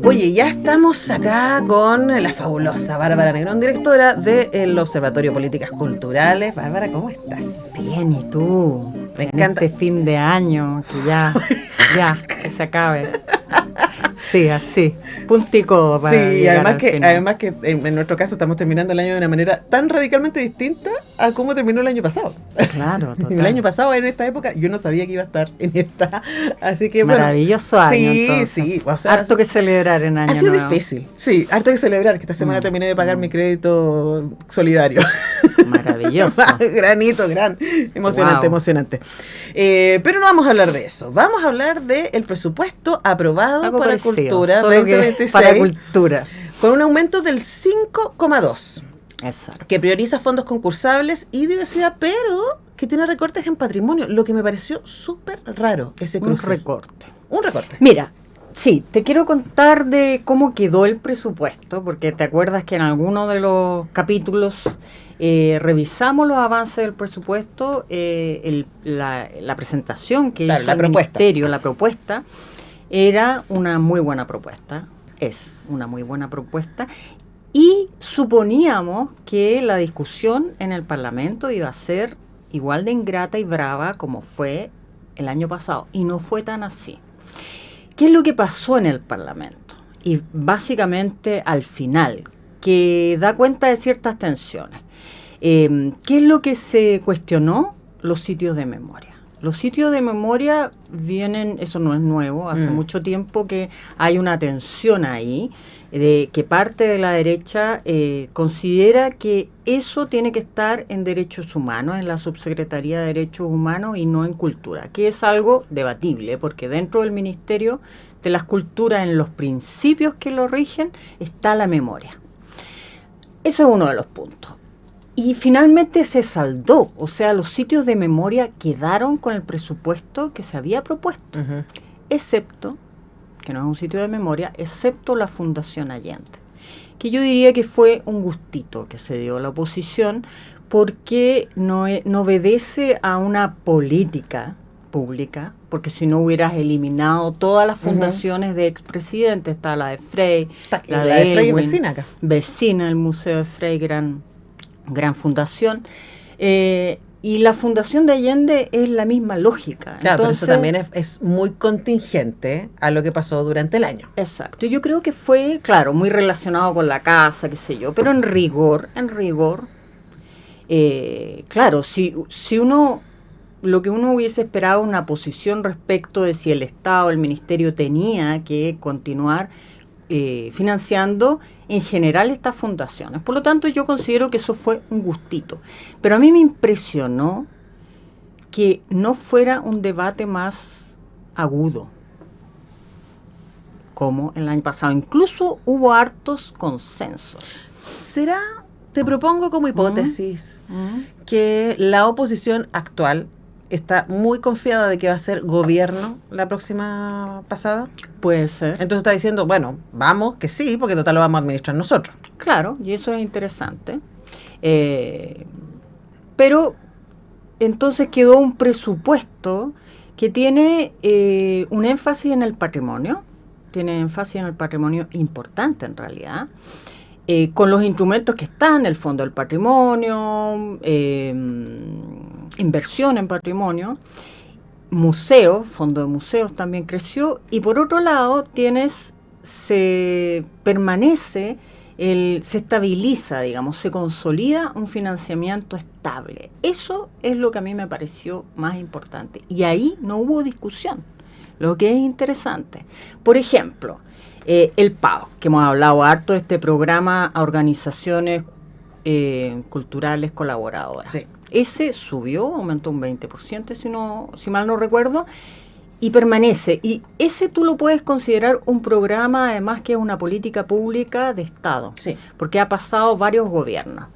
Oye, ya estamos acá con la fabulosa Bárbara Negrón, directora del Observatorio Políticas Culturales. Bárbara, ¿cómo estás? Bien, ¿y tú? Me encanta. Este fin de año, que ya, que se acabe. Sí, así, puntico para Sí, llegar además que en nuestro caso estamos terminando el año de una manera tan radicalmente distinta a cómo terminó el año pasado. Claro, total. El año pasado, en esta época, yo no sabía que iba a estar en esta, así que maravilloso año, sí, entonces. Sí, o sea, harto que celebrar en año ha sido nuevo. difícil, sí, harto que celebrar, que esta semana terminé de pagar mi crédito solidario. Maravilloso. Granito, emocionante, Wow. emocionante. Pero no vamos a hablar de eso, vamos a hablar del presupuesto aprobado Algo para parecido, Cultura solo que 2026, para cultura. con un aumento del 5,2%. Exacto. Que prioriza fondos concursables y diversidad, pero que tiene recortes en patrimonio, lo que me pareció súper raro, ese cruce. Un recorte. Mira, sí, te quiero contar de cómo quedó el presupuesto, porque te acuerdas que en alguno de los capítulos revisamos los avances del presupuesto, la presentación que hizo el Ministerio, la propuesta, era una muy buena propuesta, es una muy buena propuesta, y suponíamos que la discusión en el Parlamento iba a ser igual de ingrata y brava como fue el año pasado, y no fue tan así. ¿Qué es lo que pasó en el Parlamento? Y básicamente al final, que da cuenta de ciertas tensiones. ¿Qué es lo que se cuestionó? Los sitios de memoria. Los sitios de memoria vienen, eso no es nuevo, hace mucho tiempo que hay una tensión ahí, de que parte de la derecha considera que eso tiene que estar en derechos humanos, en la Subsecretaría de Derechos Humanos y no en cultura, que es algo debatible, porque dentro del Ministerio de las Culturas, en los principios que lo rigen, está la memoria. Eso es uno de los puntos. Y finalmente se saldó, o sea, los sitios de memoria quedaron con el presupuesto que se había propuesto, excepto, que no es un sitio de memoria, excepto la Fundación Allende, que yo diría que fue un gustito que se dio a la oposición, porque no obedece a una política pública, porque si no hubieras eliminado todas las fundaciones de expresidentes, está la de Frey, la de Frey Elwin, vecina acá. Vecina, el Museo de Frey, gran fundación, y la Fundación de Allende es la misma lógica. Claro, entonces, pero eso también es muy contingente a lo que pasó durante el año. Exacto, yo creo que fue, claro, muy relacionado con la casa, qué sé yo, pero en rigor, claro, si uno, lo que uno hubiese esperado una posición respecto de si el Estado, el Ministerio tenía que continuar financiando en general estas fundaciones. Por lo tanto, yo considero que eso fue un gustito. Pero a mí me impresionó que no fuera un debate más agudo, como el año pasado. Incluso hubo hartos consensos. ¿Será, te propongo como hipótesis, que la oposición actual está muy confiada de que va a ser gobierno la próxima pasada? Puede ser. Entonces está diciendo, bueno, vamos, que sí, porque total lo vamos a administrar nosotros. Claro, y eso es interesante. Pero entonces quedó un presupuesto que tiene un énfasis en el patrimonio, tiene énfasis en el patrimonio importante en realidad, con los instrumentos que están, el Fondo del Patrimonio, inversión en patrimonio, museo, Fondo de Museos también creció, y por otro lado se estabiliza, digamos, se consolida un financiamiento estable. Eso es lo que a mí me pareció más importante. Y ahí no hubo discusión, lo que es interesante. Por ejemplo, el PAO, que hemos hablado harto de este programa a organizaciones culturales colaboradoras. Sí. Ese subió, aumentó un 20%, si mal no recuerdo, y permanece. Y ese tú lo puedes considerar un programa, además, que es una política pública de Estado, sí, porque ha pasado varios gobiernos.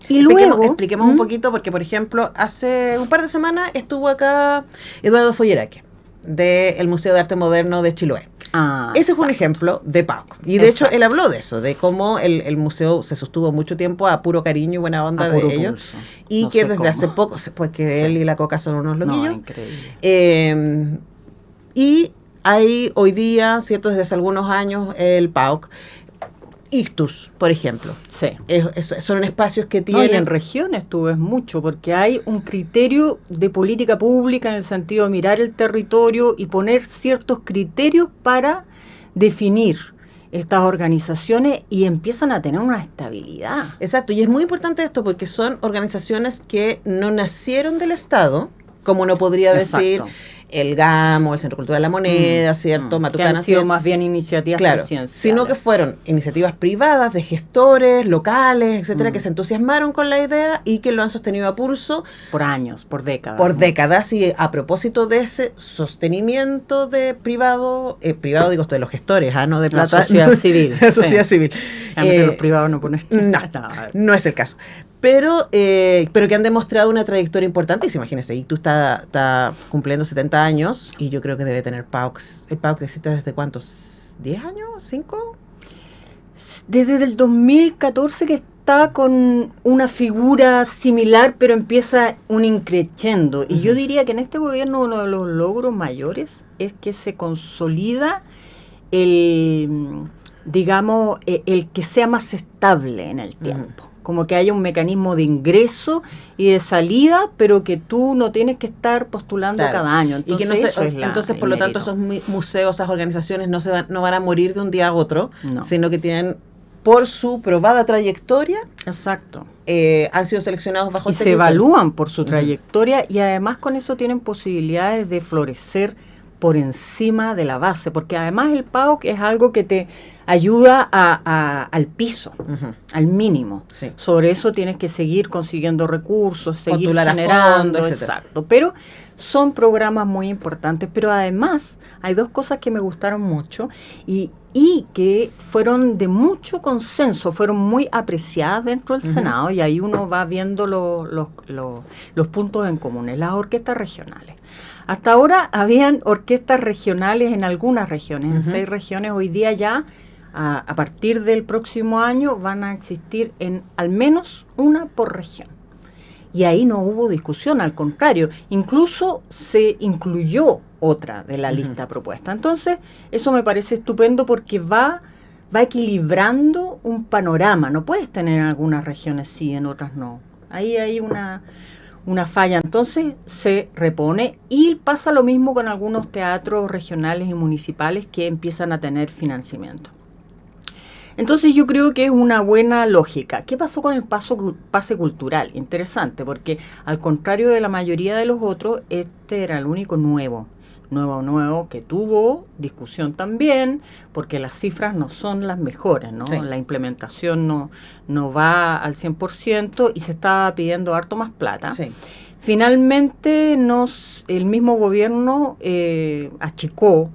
Y luego expliquemos un poquito, porque, por ejemplo, hace un par de semanas estuvo acá Eduardo Folleraque, del Museo de Arte Moderno de Chiloé. Ese fue un ejemplo de PAOK. Y de hecho, él habló de eso, de cómo el museo se sostuvo mucho tiempo a puro cariño y buena onda de ellos. Y no que desde hace poco, pues que él y la Coca son unos loquillos. No, increíble. Y hay hoy día, ¿cierto? Desde hace algunos años, el PAOK, ictus, por ejemplo. Sí. Son espacios que No, y tienen... en regiones tú ves mucho, porque hay un criterio de política pública en el sentido de mirar el territorio y poner ciertos criterios para definir estas organizaciones y empiezan a tener una estabilidad. Exacto, y es muy importante esto porque son organizaciones que no nacieron del Estado, como uno podría decir el GAMO, el Centro Cultural de la Moneda, ¿cierto? Matucana, que han sido más bien iniciativas presidenciales. Sino que fueron iniciativas privadas de gestores, locales, etcétera, que se entusiasmaron con la idea y que lo han sostenido a pulso. Por años, por décadas. Por décadas, y a propósito de ese sostenimiento de privado digo esto de los gestores, no de plata. La sociedad civil. La sociedad civil. Los privados no ponen no es el caso. Pero que han demostrado una trayectoria importantísima. Imagínense, y tú está cumpliendo 70 años y yo creo que debe tener PAOKs. ¿El PAOK existe desde cuántos? ¿10 años? ¿5? Desde el 2014 que está con una figura similar, pero empieza un increciendo. Y yo diría que en este gobierno uno de los logros mayores es que se consolida el que sea más estable en el tiempo. Como que haya un mecanismo de ingreso y de salida, pero que tú no tienes que estar postulando cada año. Entonces, entonces por lo tanto, esos museos, esas organizaciones no van a morir de un día a otro, sino que tienen, por su probada trayectoria, han sido seleccionados bajo este criterio. Se evalúan por su trayectoria y además con eso tienen posibilidades de florecer por encima de la base, porque además el PAOK es algo que te ayuda al piso, al mínimo. Sí. Sobre eso tienes que seguir consiguiendo recursos, seguir generando, exacto. Pero son programas muy importantes, pero además hay dos cosas que me gustaron mucho y que fueron de mucho consenso, fueron muy apreciadas dentro del Senado, y ahí uno va viendo los puntos en comunes, las orquestas regionales. Hasta ahora habían orquestas regionales en algunas regiones, en 6 regiones. Hoy día ya, a partir del próximo año, van a existir en al menos una por región. Y ahí no hubo discusión, al contrario, incluso se incluyó otra de la lista propuesta. Entonces, eso me parece estupendo porque va equilibrando un panorama. No puedes tener en algunas regiones sí, en otras no. Ahí hay una falla, entonces se repone y pasa lo mismo con algunos teatros regionales y municipales que empiezan a tener financiamiento. Entonces yo creo que es una buena lógica. ¿Qué pasó con el pase cultural? Interesante, porque al contrario de la mayoría de los otros, este era el único nuevo que tuvo discusión también, porque las cifras no son las mejores, ¿no? Sí. La implementación no va al 100% y se estaba pidiendo harto más plata. Sí. Finalmente el mismo gobierno achicó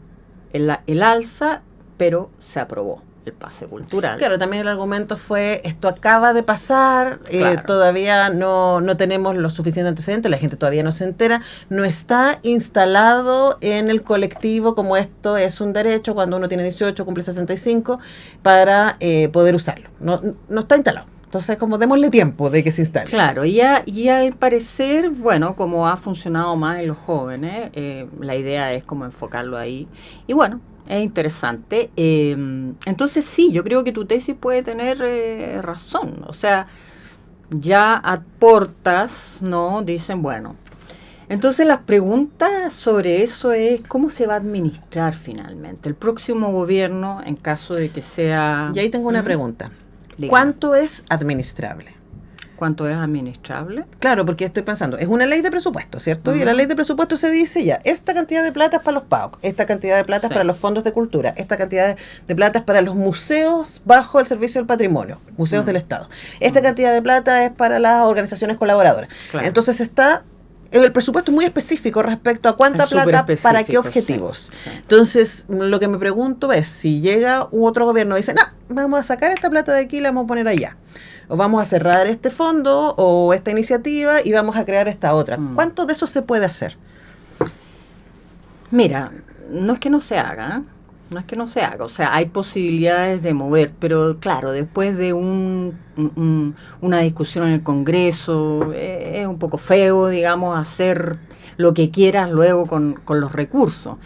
el alza, pero se aprobó el pase cultural. Claro, también el argumento fue, esto acaba de pasar, todavía no tenemos los suficientes antecedentes, la gente todavía no se entera, no está instalado en el colectivo como esto es un derecho cuando uno tiene 18, cumple 65, para poder usarlo. No está instalado. Entonces, como démosle tiempo de que se instale. Claro, y al parecer, bueno, como ha funcionado más en los jóvenes, la idea es como enfocarlo ahí. Y bueno, es interesante. Entonces sí, yo creo que tu tesis puede tener razón. O sea, ya aportas, ¿no? Dicen, bueno. Entonces las preguntas sobre eso es cómo se va a administrar finalmente el próximo gobierno en caso de que sea... Y ahí tengo una pregunta. Dígame. ¿Cuánto es administrable? ¿Cuánto es administrable? Claro, porque estoy pensando, es una ley de presupuesto, ¿cierto? Y en la ley de presupuesto se dice ya, esta cantidad de plata es para los PAOK, esta cantidad de plata es para los fondos de cultura, esta cantidad de plata es para los museos bajo el servicio del patrimonio, museos del Estado. Esta cantidad de plata es para las organizaciones colaboradoras. Claro. Entonces el presupuesto es muy específico respecto a cuánta plata para qué objetivos. Sí. Entonces, lo que me pregunto es, si llega otro gobierno y dice, no, vamos a sacar esta plata de aquí y la vamos a poner allá. O vamos a cerrar este fondo o esta iniciativa y vamos a crear esta otra. ¿Cuánto de eso se puede hacer? Mira, no es que no se haga, o sea, hay posibilidades de mover, pero claro, después de una discusión en el Congreso, es un poco feo, digamos, hacer lo que quieras luego con los recursos.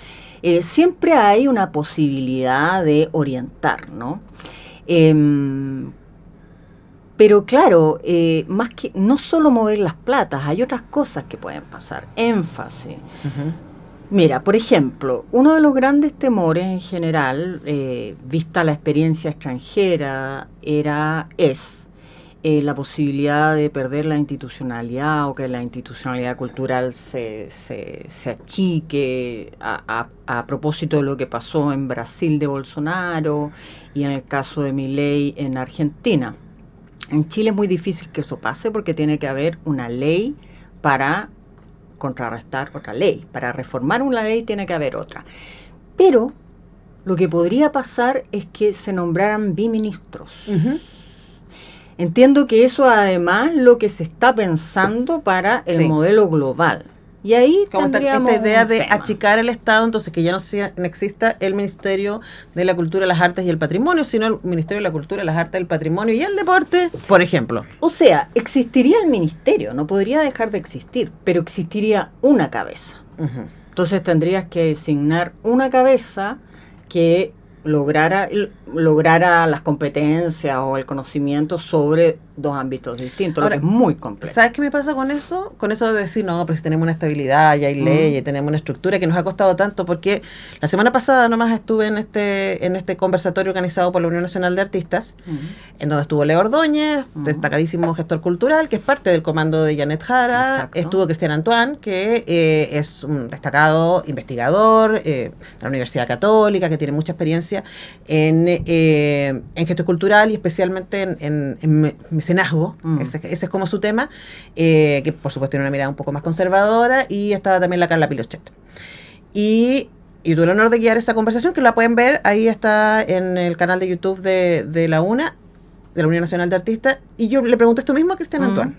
siempre hay una posibilidad de orientar, ¿no? Pero claro, más que no solo mover las platas, hay otras cosas que pueden pasar. Énfasis. Uh-huh. Mira, por ejemplo, uno de los grandes temores en general, vista la experiencia extranjera, es la posibilidad de perder la institucionalidad o que la institucionalidad cultural se achique a propósito de lo que pasó en Brasil de Bolsonaro y en el caso de Milei en Argentina. En Chile es muy difícil que eso pase porque tiene que haber una ley para contrarrestar otra ley. Para reformar una ley tiene que haber otra. Pero lo que podría pasar es que se nombraran biministros. Uh-huh. Entiendo que eso además lo que se está pensando para el modelo global. Y ahí como tendríamos esta idea de achicar el Estado, entonces que ya no exista el Ministerio de la Cultura, las Artes y el Patrimonio, sino el Ministerio de la Cultura, las Artes, el Patrimonio y el Deporte, por ejemplo. O sea, existiría el ministerio, no podría dejar de existir, pero existiría una cabeza. Uh-huh. Entonces tendrías que designar una cabeza que lograra las competencias o el conocimiento sobre dos ámbitos distintos, ahora, lo que es muy complejo. ¿Sabes qué me pasa con eso? Con eso de decir, no, pero si tenemos una estabilidad, ya hay leyes, tenemos una estructura que nos ha costado tanto, porque la semana pasada nomás estuve en este conversatorio organizado por la Unión Nacional de Artistas, en donde estuvo Leo Ordóñez, destacadísimo gestor cultural, que es parte del comando de Janet Jara. Exacto. Estuvo Cristian Antoine, que es un destacado investigador de la Universidad Católica, que tiene mucha experiencia en gestión cultural y especialmente en mecenazgo, ese es como su tema, que por supuesto tiene una mirada un poco más conservadora, y estaba también la Carla Pilochet. Y tuve el honor de guiar esa conversación, que la pueden ver, ahí está en el canal de YouTube de la UNA, de la Unión Nacional de Artistas, y yo le pregunté esto mismo a Cristian Antoine,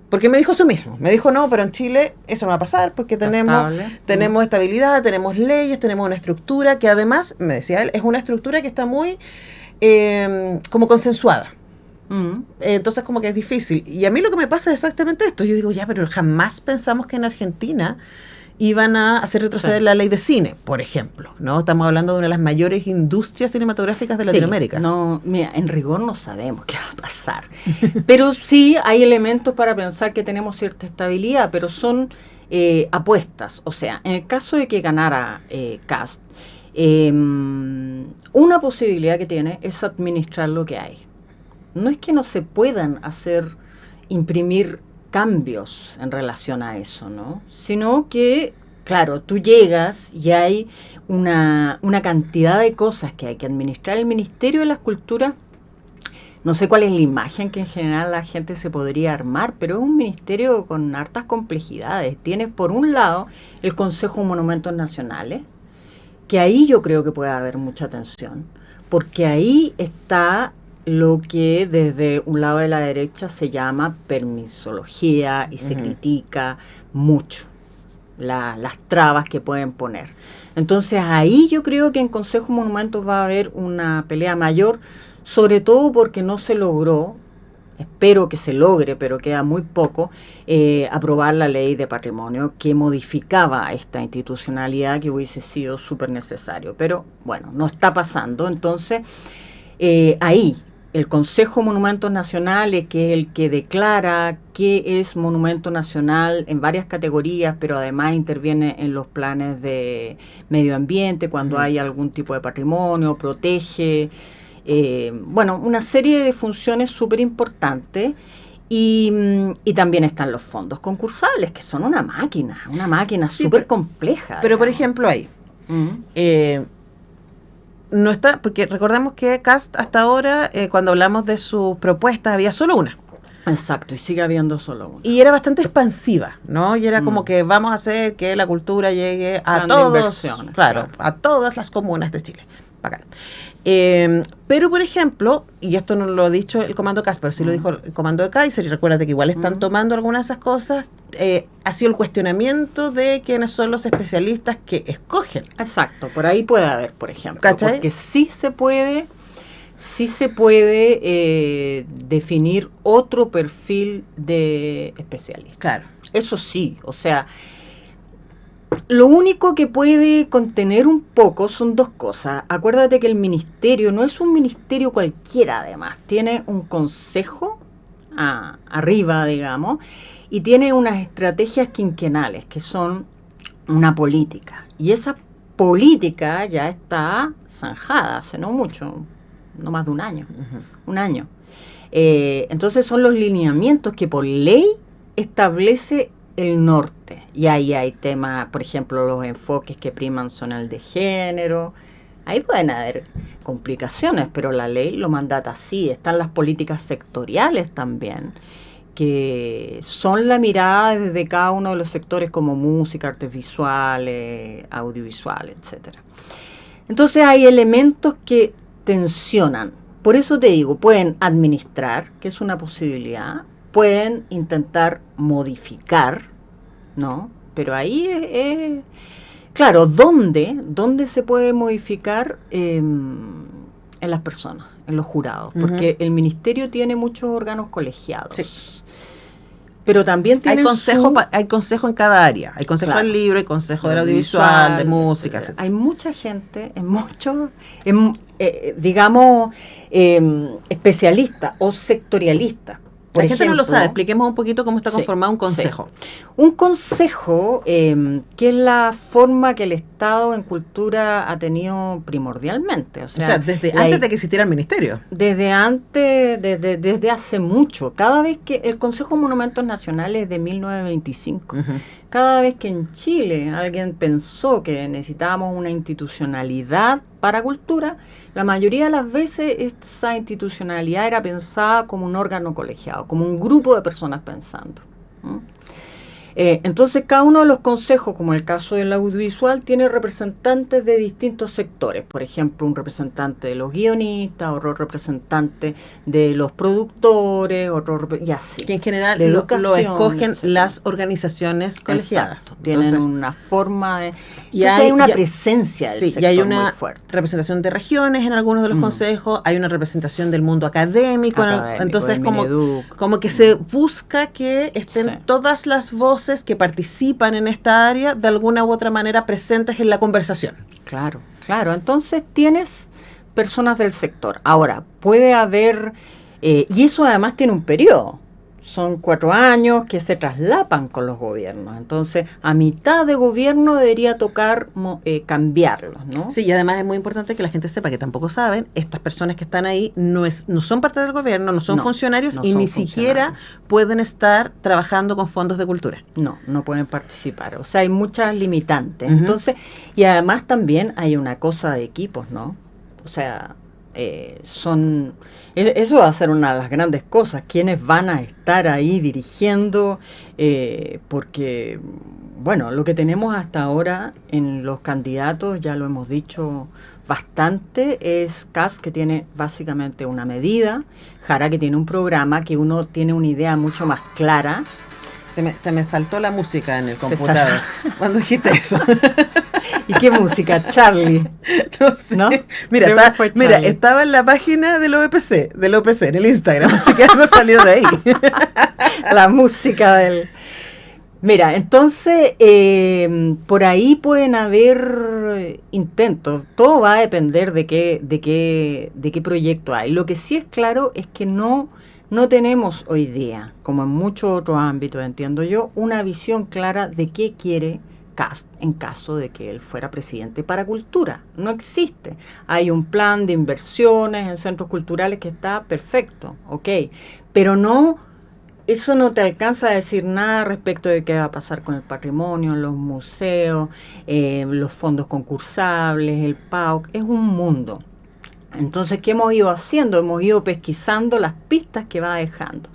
porque me dijo eso mismo, me dijo, no, pero en Chile eso no va a pasar, porque tenemos estabilidad, tenemos leyes, tenemos una estructura, que además, me decía él, es una estructura que está muy como consensuada. Entonces como que es difícil, y a mí lo que me pasa es exactamente esto. Yo digo, ya, pero jamás pensamos que en Argentina iban a hacer retroceder la ley de cine, por ejemplo, ¿no? Estamos hablando de una de las mayores industrias cinematográficas de Latinoamérica. No, mira, en rigor no sabemos qué va a pasar, pero sí hay elementos para pensar que tenemos cierta estabilidad, pero son apuestas. O sea, en el caso de que ganara Kast, una posibilidad que tiene es administrar lo que hay. No es que no se puedan imprimir cambios en relación a eso, ¿no? Sino que, claro, tú llegas y hay una cantidad de cosas que hay que administrar. El Ministerio de las Culturas, no sé cuál es la imagen que en general la gente se podría armar, pero es un ministerio con hartas complejidades. Tienes, por un lado, el Consejo de Monumentos Nacionales, que ahí yo creo que puede haber mucha tensión, porque ahí está lo que desde un lado de la derecha se llama permisología y se critica mucho las trabas que pueden poner. Entonces ahí yo creo que en Consejo Monumentos va a haber una pelea mayor, sobre todo porque no se logró, espero que se logre, pero queda muy poco, aprobar la ley de patrimonio que modificaba esta institucionalidad que hubiese sido súper necesario. Pero bueno, no está pasando. Entonces ahí el Consejo de Monumentos Nacionales, que es el que declara qué es monumento nacional en varias categorías, pero además interviene en los planes de medio ambiente, cuando hay algún tipo de patrimonio, protege, una serie de funciones súper importantes. Y también están los fondos concursables, que son una máquina súper compleja. Pero, por ejemplo, ahí... no está, porque recordemos que Kast hasta ahora, cuando hablamos de sus propuestas, había solo una. Exacto, y sigue habiendo solo una. Y era bastante expansiva, ¿no? Y era como que vamos a hacer que la cultura llegue a todos, claro, a todas las comunas de Chile. Bacán. Pero, por ejemplo, y esto no lo ha dicho el comando Kast, pero sí lo dijo el comando de Kaiser, y recuérdate que igual están tomando algunas de esas cosas, ha sido el cuestionamiento de quiénes son los especialistas que escogen. Exacto, por ahí puede haber, por ejemplo, ¿cachai? Porque sí se puede definir otro perfil de especialista. Claro. Eso sí, o sea, Lo único que puede contener un poco son dos cosas. Acuérdate que el ministerio no es un ministerio cualquiera, además. Tiene un consejo arriba, digamos, y tiene unas estrategias quinquenales, que son una política. Y esa política ya está zanjada hace no mucho, no más de un año. Un año. Entonces son los lineamientos que por ley establece el norte. Y ahí hay temas, por ejemplo, los enfoques que priman son el de género. Ahí pueden haber complicaciones, pero la ley lo mandata así. Están las políticas sectoriales también, que son la mirada desde cada uno de los sectores como música, artes visuales, audiovisuales, etcétera. Entonces hay elementos que tensionan. Por eso te digo, pueden administrar, que es una posibilidad, pueden intentar modificar, ¿no? Pero ahí claro, ¿dónde se puede modificar? En las personas, en los jurados, porque el ministerio tiene muchos órganos colegiados. Sí. Pero también tiene hay consejo en cada área. Hay consejo del libro, hay consejo del audiovisual, de música, etc. Hay mucha gente, digamos, especialistas o sectorialistas. La gente no lo sabe. Expliquemos un poquito cómo está conformado un consejo. Sí. Un consejo, que es la forma que el Estado en cultura ha tenido primordialmente. O sea desde antes de que existiera el ministerio. Desde antes, desde hace mucho. Cada vez que el Consejo de Monumentos Nacionales es de 1925. Cada vez que en Chile alguien pensó que necesitábamos una institucionalidad para cultura, la mayoría de las veces esa institucionalidad era pensada como un órgano colegiado, como un grupo de personas pensando. Entonces cada uno de los consejos, como el caso del audiovisual, tiene representantes de distintos sectores. Por ejemplo, un representante de los guionistas, otro representante de los productores, y así. Que en general lo escogen las organizaciones colegiadas. Exacto, tienen una forma de... Y hay una presencia del sector y hay una muy fuerte. Representación de regiones en algunos de los consejos, hay una representación del mundo académico entonces como que se busca que estén todas las voces que participan en esta área de alguna u otra manera presentes en la conversación. Claro. Entonces tienes personas del sector. Ahora, puede haber, y eso además tiene un periodo. Son 4 años que se traslapan con los gobiernos. Entonces, a mitad de gobierno debería tocar cambiarlos, ¿no? Sí, y además es muy importante que la gente sepa que tampoco saben, estas personas que están ahí no son parte del gobierno, no son funcionarios y ni siquiera pueden estar trabajando con fondos de cultura. No pueden participar. O sea, hay muchas limitantes. Entonces, y además también hay una cosa de equipos, ¿no? O sea... eso va a ser una de las grandes cosas, quiénes van a estar ahí dirigiendo, porque, bueno, lo que tenemos hasta ahora en los candidatos, ya lo hemos dicho bastante, es Kast, que tiene básicamente una medida, Jara, que tiene un programa, que uno tiene una idea mucho más clara. Se me saltó la música en el computador cuando dijiste eso. ¿Y qué música? Charlie. No sé. ¿No? Mira, estaba en la página del OPC, en el Instagram, así que algo salió de ahí. La música del... Mira, entonces, por ahí pueden haber intentos. Todo va a depender de qué proyecto hay. Lo que sí es claro es que no tenemos hoy día, como en muchos otros ámbitos, entiendo yo, una visión clara de qué quiere Kast en caso de que él fuera presidente para cultura. No existe. Hay un plan de inversiones en centros culturales que está perfecto, ok, pero eso no te alcanza a decir nada respecto de qué va a pasar con el patrimonio, los museos, los fondos concursables, el PAOC. Es un mundo. Entonces, ¿qué hemos ido haciendo? Hemos ido pesquisando las pistas que va dejando.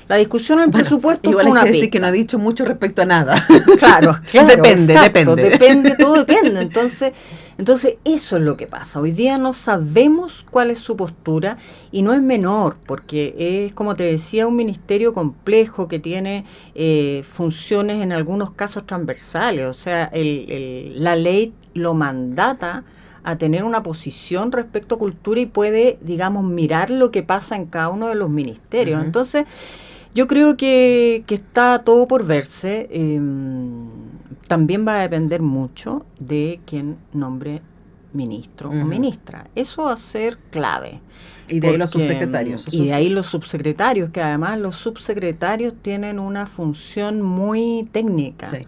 La discusión del presupuesto fue una pista. Igual hay que decir que no ha dicho mucho respecto a nada. Claro. Depende. Todo depende. Entonces, eso es lo que pasa. Hoy día no sabemos cuál es su postura y no es menor, porque es, como te decía, un ministerio complejo que tiene funciones en algunos casos transversales. O sea, la ley lo mandata a tener una posición respecto a cultura y puede, digamos, mirar lo que pasa en cada uno de los ministerios. Entonces, yo creo que está todo por verse. también va a depender mucho de quién nombre ministro o ministra. Eso va a ser clave. Y de ahí los subsecretarios. Y de ahí los subsecretarios, que además los subsecretarios tienen una función muy técnica. Sí.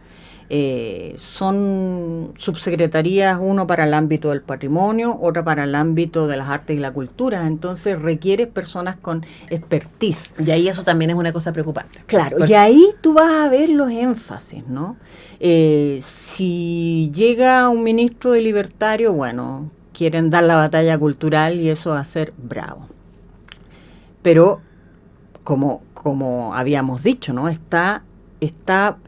Son subsecretarías, uno para el ámbito del patrimonio, otra para el ámbito de las artes y la cultura, entonces requiere personas con expertise. Y ahí eso también es una cosa preocupante. Claro, y ahí tú vas a ver los énfasis, ¿no? Si llega un ministro de libertario, bueno, quieren dar la batalla cultural y eso va a ser bravo. Pero, como habíamos dicho, ¿no?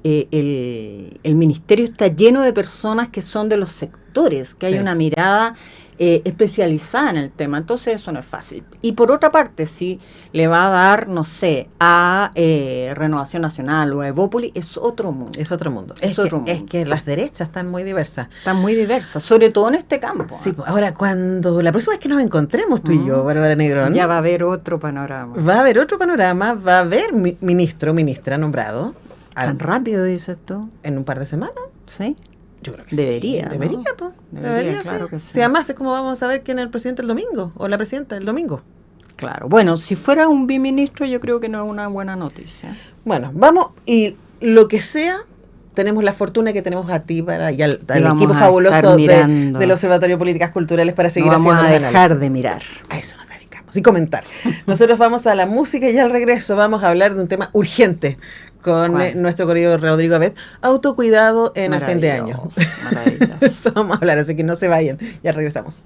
El ministerio está lleno de personas que son de los sectores, que hay una mirada especializada en el tema, entonces eso no es fácil. Y por otra parte, si le va a dar, no sé, a Renovación Nacional o a Evópoli, es otro mundo. Es otro mundo. Es que las derechas están muy diversas. Están muy diversas, sobre todo en este campo. Sí, ahora cuando la próxima vez que nos encontremos tú y yo, Bárbara Negrón, ya va a haber otro panorama. Va a haber otro panorama, va a haber ministro o ministra nombrado. ¿Tan rápido dices tú? ¿En un par de semanas? Sí. Yo creo que debería, sí. ¿no? Debería, pues. Debería, claro sí. que sí. Si además es como vamos a ver quién es el presidente el domingo, o la presidenta el domingo. Claro. Bueno, si fuera un biministro, yo creo que no es una buena noticia. Bueno, vamos, y lo que sea, tenemos la fortuna que tenemos a ti y al equipo fabuloso del Observatorio de Políticas Culturales para seguir haciendo los análisis. Vamos a dejar de mirar. A eso nos dedicamos. Y comentar. Nosotros vamos a la música y al regreso vamos a hablar de un tema urgente con nuestro querido Rodrigo Abet, autocuidado en el fin de año. Eso vamos a hablar, así que no se vayan. Ya regresamos.